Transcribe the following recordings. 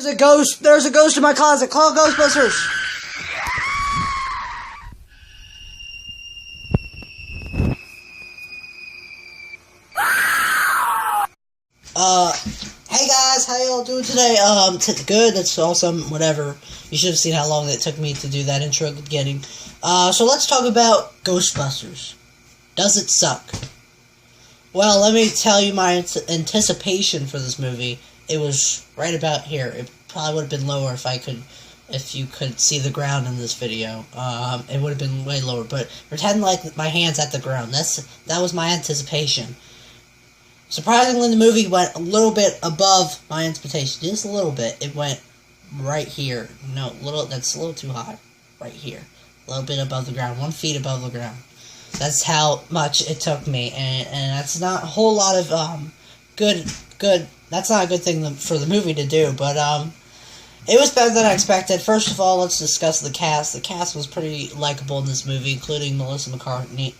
There's a ghost. There's a ghost in my closet. Call Ghostbusters. Hey guys, how y'all doing today? Good, that's awesome, whatever. You should have seen how long it took me to do that intro at the beginning. So let's talk about Ghostbusters. Does it suck? Well, let me tell you my anticipation for this movie. It was right about here. It probably would have been lower if you could see the ground in this video. It would have been way lower, but pretend like my hand's at the ground. That was my anticipation. Surprisingly, the movie went a little bit above my expectation. Just a little bit. It went right here. No, that's a little too high. Right here. A little bit above the ground. 1 foot above the ground. That's how much it took me. And that's not a whole lot of, good. That's not a good thing for the movie to do, but, it was better than I expected. First of all, let's discuss the cast. The cast was pretty likable in this movie, including Melissa McCarthy,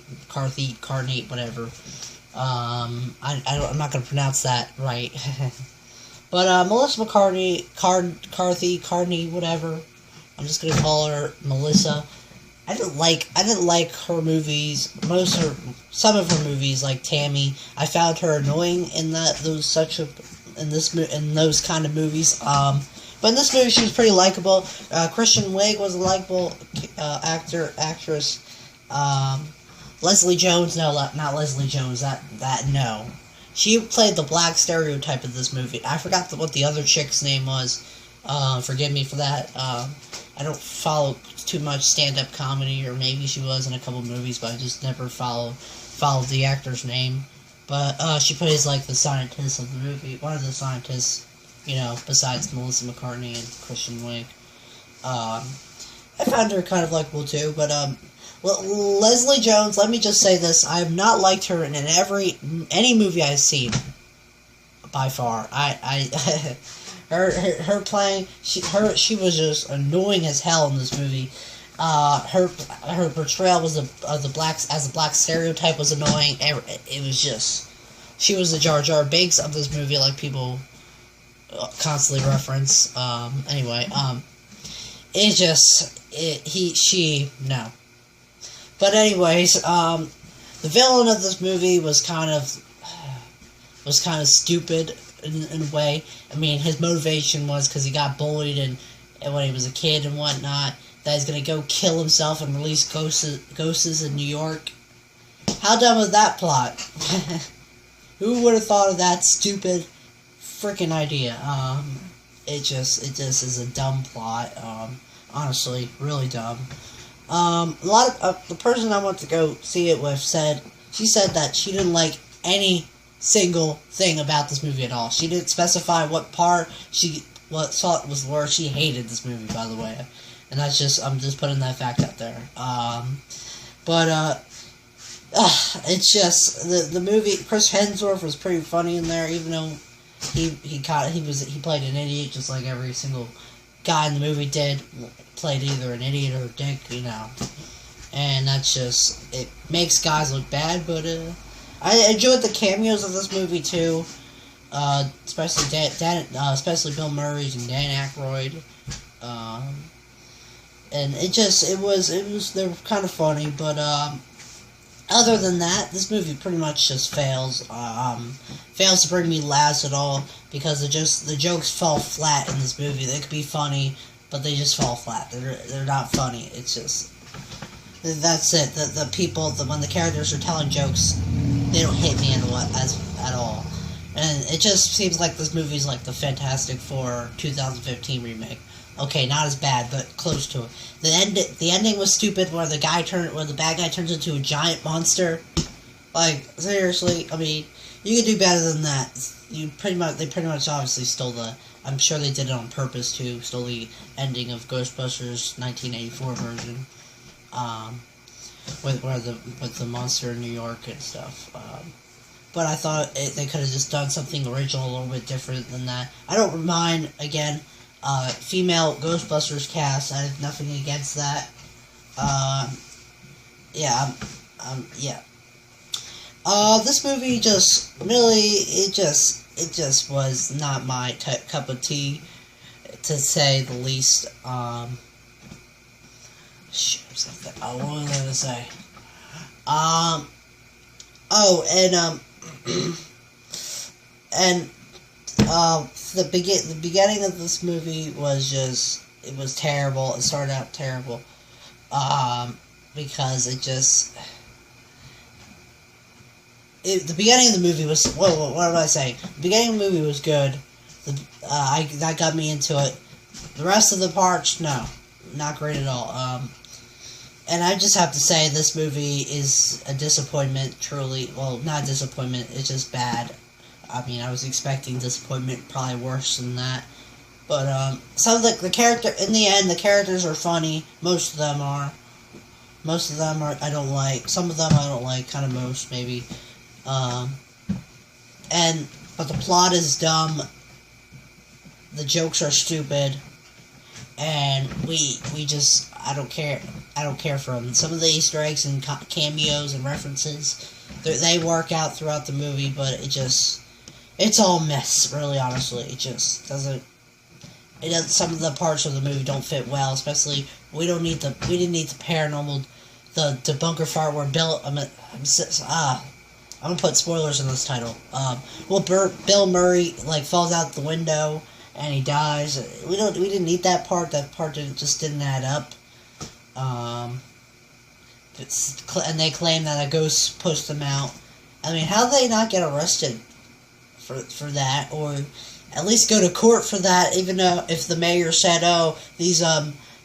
whatever. I'm not going to pronounce that right. But, Melissa McCarthy, whatever. I'm just going to call her Melissa. I didn't like her movies. Some of her movies, like Tammy. I found her annoying in those kind of movies. But in this movie, she was pretty likable. Kristen Wiig was a likable actress. Leslie Jones, no, not Leslie Jones. No. She played the black stereotype of this movie. I forgot what the other chick's name was. Forgive me for that. I don't follow too much stand-up comedy, or maybe she was in a couple movies, but I just never followed the actor's name. But she plays like the scientist of the movie, one of the scientists, besides Melissa McCarthy and Kristen Wiig. I found her kind of likable too, but well, Leslie Jones, let me just say this: I have not liked her in any movie I've seen. By far, her playing, she was just annoying as hell in this movie. Her portrayal was of the blacks as a black stereotype was annoying. It was just, she was the Jar Jar Binks of this movie, like people constantly reference. Anyway, no. But anyways, the villain of this movie was kind of stupid in a way. I mean, his motivation was because he got bullied and when he was a kid and whatnot, that he's gonna go kill himself and release ghosts in New York. How dumb was that plot? Who would have thought of that stupid freaking idea? It just is a dumb plot. Honestly, really dumb. The person I went to go see it with said that she didn't like any single thing about this movie at all. She didn't specify what part she thought was the worst. She hated this movie, by the way, and I'm just putting that fact out there. It's just the movie. Chris Hemsworth was pretty funny in there, even though he played an idiot, just like every single guy in the movie played either an idiot or a dick, and that's just, it makes guys look bad. But I enjoyed the cameos of this movie too, especially Bill Murray and Dan Aykroyd, and they were kind of funny. But other than that, this movie pretty much just fails to bring me laughs at all, because the jokes fall flat in this movie. They could be funny, but they just fall flat. They're not funny. It's just, that's it. The people, when the characters are telling jokes, they don't hit me at all. And it just seems like this movie's like the Fantastic Four 2015 remake. Okay, not as bad, but close to it. The ending was stupid, where the bad guy turns into a giant monster. Like, seriously, I mean, you could do better than that. They pretty much obviously stole I'm sure they did it on purpose too, stole the ending of Ghostbusters 1984 version. With the monster in New York and stuff. But I thought they could have just done something original, a little bit different than that. I don't mind, again, female Ghostbusters cast. I have nothing against that. Yeah. This movie just really, it just was not my cup of tea. to say the least. Shit, what was I gonna say? The beginning of this movie was just, it was terrible. It started out terrible, because the beginning of the movie was, what am I saying? The beginning of the movie was good. That got me into it. The rest of the parts, no, not great at all. And I just have to say, this movie is a disappointment, truly. Well, not a disappointment, it's just bad. I mean, I was expecting disappointment, probably worse than that. But, sounds like the character, in the end, the characters are funny. Most of them are. Most of them are, I don't like. Some of them I don't like, kind of most, maybe. But the plot is dumb. The jokes are stupid. And I don't care for them. Some of the Easter eggs and cameos and references, they work out throughout the movie, but it's all mess, really, honestly. It just doesn't, some of the parts of the movie don't fit well, especially, we didn't need the paranormal, the bunker fire where I'm gonna put spoilers in this title. Bill Murray, falls out the window, and he dies. We didn't need that part. That part just didn't add up. And they claim that a ghost pushed them out. I mean, how did they not get arrested for that, or at least go to court for that? Even though if the mayor said, "Oh, these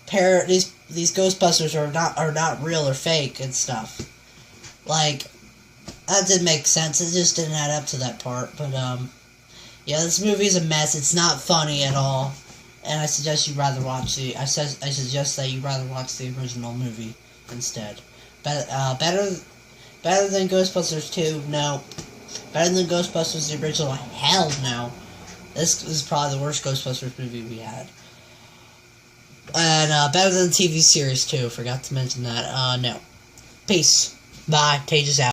Ghostbusters are not real or fake" and stuff, that didn't make sense. It just didn't add up to that part. But yeah, this movie's a mess. It's not funny at all, and I suggest you rather watch I suggest that you rather watch the original movie instead. Better than Ghostbusters 2? No. Better than Ghostbusters the original? Hell no. This is probably the worst Ghostbusters movie we had. And better than the TV series too. Forgot to mention that. No. Peace. Bye. Tajus out.